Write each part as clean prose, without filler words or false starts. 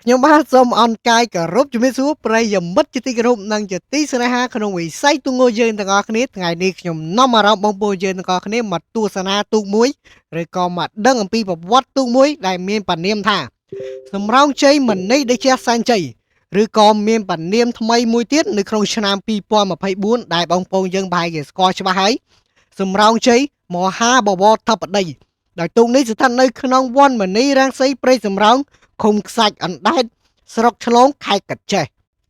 ខ្ញុំបាទសូមអនកាយគោរពជំរាបសួរប្រិយមិត្តជាទីគោរពនិងជាទីស្នេហាក្នុងវិស័យទូកងយើងទាំងអស់គ្នាថ្ងៃនេះខ្ញុំនាំអារម្មណ៍បងប្អូនយើងទាំងអស់គ្នាមកទស្សនាទូកមួយឬក៏មកដឹងអំពីប្រវត្តិទូកមួយដែលមានប៉ានាមថាសំរោងជ័យមនីដេជះសែនជ័យឬក៏មានប៉ានាមថ្មីមួយទៀតនៅក្នុងឆ្នាំ2024ដែលបងប្អូនយើងប្រហែលជាស្គាល់ច្បាស់ហើយសំរោងជ័យមហាបវរធិបតីដោយទូកនេះស្ថិតនៅក្នុងវត្តមនីរាំងសីព្រៃសំរោងឃុំខ្សាច់អណ្ដែតស្រុកឆ្លងខេត្តកាត់ចេះ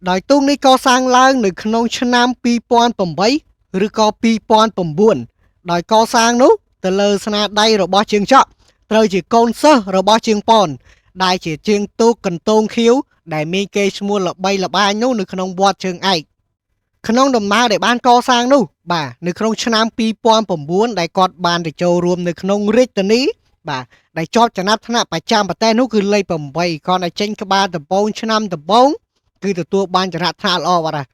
ដោយទូកនេះកសាងឡើងនៅក្នុងឆ្នាំ2008ឬក៏2009ដោយកសាងនោះទៅលើស្នាដៃរបស់ជាងចកត្រូវជាកូនសិស្សរបស់ជាងប៉នដែលជាជាងទូកកន្ទងខៀវដែលមានកេរ្តិ៍ឈ្មោះល្បីល្បាញនោះនៅក្នុងវត្តជើងឯកក្នុងដំណើរដែលបានកសាងនោះបាទនៅក្នុងឆ្នាំ2009ដែលគាត់បានទៅចូលរួមនៅក្នុងរាជធានីបាទដែលជាប់ចំណាត់ថ្នាក់ប្រចាំប្រទេសនោះគឺលេខ8គាត់ឲ្យចេញក្បាលដំបូងឆ្នាំដំបូងគឺទទួលបានចរិតថ្នាក់ល្អបាទ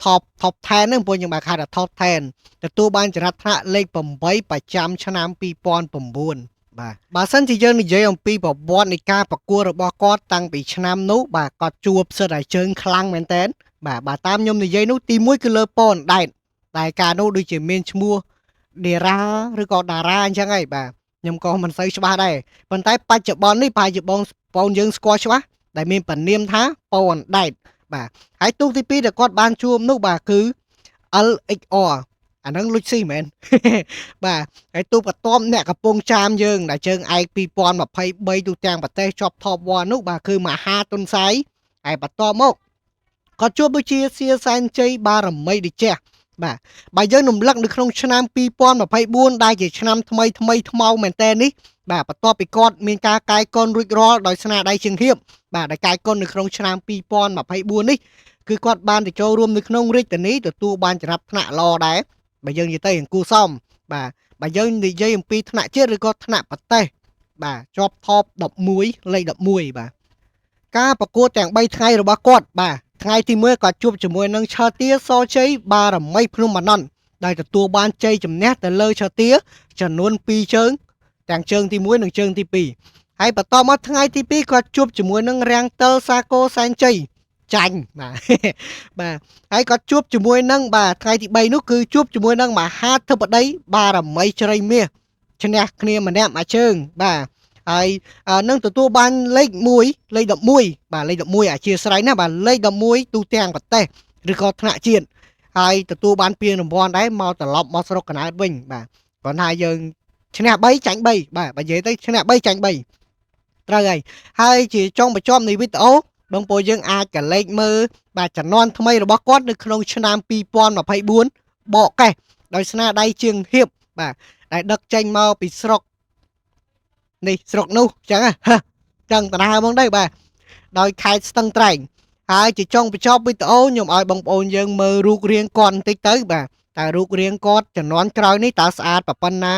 top 10ហ្នឹងពួកយើងបានហៅថា top 10ទទួលបានចរិតថ្នាក់លេខ8ប្រចាំឆ្នាំ2009បាទបើសិនជាយើងនិយាយអំពីប្រវត្តិនៃការប្រកួតរបស់គាត់តាំងពីឆ្នាំនោះបាទគាត់ជួបសិទ្ធិឲ្យជើងខ្លាំងមែនតើបាទតាមខ្ញុំនិយាយនោះទី1គឺលើប៉នដែតតែការនោះដូចជាមានឈ្មោះដេរ៉ាឬក៏តារ៉ាអញ្ចឹងហីបាទខ្ញុំក៏មិនសូវច្បាស់ដែរប៉ុន្តែបច្ចុប្បន្ននេះប្រហែលជាបងប្អូនយើងស្គាល់ច្បាស់ដែលមានប៉ានាមថាប៉នដែតបាទហើយទូកទី2ដែលគាត់បានជួបនោះបាទគឺ LXR អាហ្នឹងលុចស៊ីមែនបាទហើយទូកបន្ទាប់អ្នកកំពុងចាមយើងដែលជើងឯក2023ទូទាំងប្រទេសជាប់ Top 1នោះបាទគឺមហាទុនសាយហើយបន្ទាប់មកគាត់ជួបដូចជាសៀសែនជ័យបារមីដេជះបាទបើយើងរំលឹកនៅក្នុងឆ្នាំ2024ដែលជាឆ្នាំថ្មីថ្មោងមែនតើនេះបាទបន្ទាប់ពីគាត់មានការកាយកុនរួចរាល់ដោយស្នាដៃជើងហៀបបាទដែលកាយកុននៅក្នុងឆ្នាំ2024នេះគឺគាត់បានទៅចូលរួមនៅក្នុងរាជធានីទទួលបានចរិតថ្នាក់ល្អដែរបើយើងនិយាយទៅអង្គូសមបាទបើយើងនិយាយអំពីថ្នាក់ជាតិឬក៏ថ្នាក់ប្រទេសបាទជាប់ Top 11លេខ11បាទការប្រកួតទាំង3ថ្ងៃរបស់គាត់បាទថ្ងៃទី1គាត់ជួបជាមួយនឹងឆើទាសជ័យបារមីភ្នំអាណន់ដែលទទួលបានជ័យជំនះទៅលើឆើទាចំនួន2ជើងទាំងជើងទី1និងជើងទី2ហើយបន្តមកថ្ងៃទី2គាត់ជួបជាមួយនឹងរាំងទិលសាគរសែនជ័យចាញ់បាទបាទហើយគាត់ជួបជាមួយនឹងបាទថ្ងៃទី3នោះគឺជួបជាមួយនឹងមហាធិបតីបារមីជ្រៃមាសឈ្នះគ្នាម្នាក់មួយជើងបាទហើយនឹងទទួលបានលេខ1លេខ11បាទលេខ11អធិស្ឋានណាបាទលេខ11ទូទាំងប្រទេសឬក៏ថ្នាក់ជាតិហើយទទួលបានពានរង្វាន់ដែរមកត្រឡប់មកស្រុកកណើតវិញបាទគ្រាន់តែយើងឈ្នះ3ចាញ់3បាទបើនិយាយទៅឈ្នះ3ចាញ់3ត្រូវហើយជាចុងបញ្ចប់នៃវីដេអូបងប្អូនយើងអាចកលេចមើលបាទចំនួនថ្មីរបស់គាត់នៅក្នុងឆ្នាំ2024បកកេះដោយស្នាដៃជើងហៀបបាទដែលដឹកចេញមកពីស្រុកនេះស្រុកនោះចឹងចឹងតាណាហ្មងទៅបាទដោយខេត្តស្ទឹងត្រែងហើយជាចុងបញ្ចប់វីដេអូខ្ញុំឲ្យបងប្អូនយើងមើលរូបរាងគាត់បន្តិចទៅបាទតើរូបរាងគាត់ចំនួនក្រោយនេះតើស្អាតប៉ុណ្ណា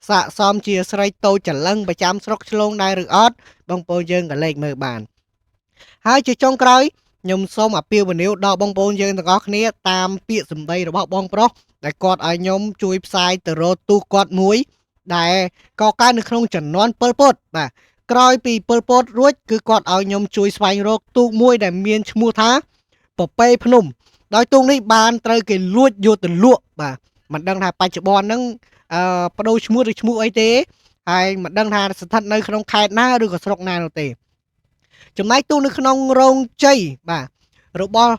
ស័កសមជាស្រីតូចចលឹងប្រចាំស្រុកឆ្លងដែរឬអត់បងប្អូនយើងក៏លេខមើលបានហើយជាចុងក្រោយខ្ញុំសូមអពាហ៍ពិនាវដល់បងប្អូនយើងទាំងអស់គ្នាតាមពាក្យសម្ដីរបស់បងប្រុសដែលគាត់ឲ្យខ្ញុំជួយផ្សាយទៅរកទូគាត់មួយដែលក៏កើតនៅក្នុងចំនួន7ពុតបាទក្រោយពី7ពុតរួចគឺគាត់ឲ្យខ្ញុំជួយស្វែងរកទូកមួយដែលមានឈ្មោះថាពពេភ្នំដោយទូកនេះបានត្រូវគេលួចយកទៅលក់បាទមិនដឹងថាបច្ចុប្បន្នហ្នឹងបដូរឈ្មោះឬឈ្មោះអីទេហើយមិនដឹងថាស្ថិតនៅក្នុងខេត្តណាឬក៏ស្រុកណានោះទេចំណែកទូកនៅក្នុងរោងជ័យបាទរបស់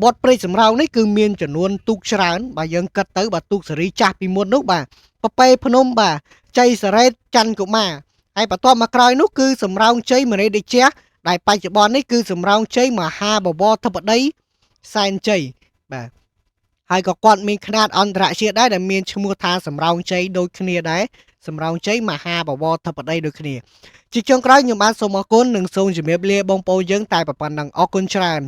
បតព្រៃសំរោងនេះគឺមានចំនួនទូកច្រើនបើយើងគិតទៅបាទទូកសេរីចាស់ពីមុននោះបាទពពេភ្នំបាទជ័យសារ៉េតច័ន្ទកុមារហើយបន្ទាប់មកក្រោយនោះគឺសំរោងជ័យមរេដេជះដែលបច្ចុប្បន្ននេះគឺសំរោងជ័យមហាបវរធិបតីសែនជ័យបាទហើយក៏គាត់មានຂະຫນាតអន្តរជាតិដែរដែលមានឈ្មោះថាសំរោងជ័យដូចគ្នាដែរសំរោងជ័យមហាបវរធិបតីដូចគ្នាជាចុងក្រោយខ្ញុំបាទសូមអរគុណនិងសូមជម្រាបលាបងប្អូនយើងតែប៉ុណ្ណឹងអរគុណច្រើន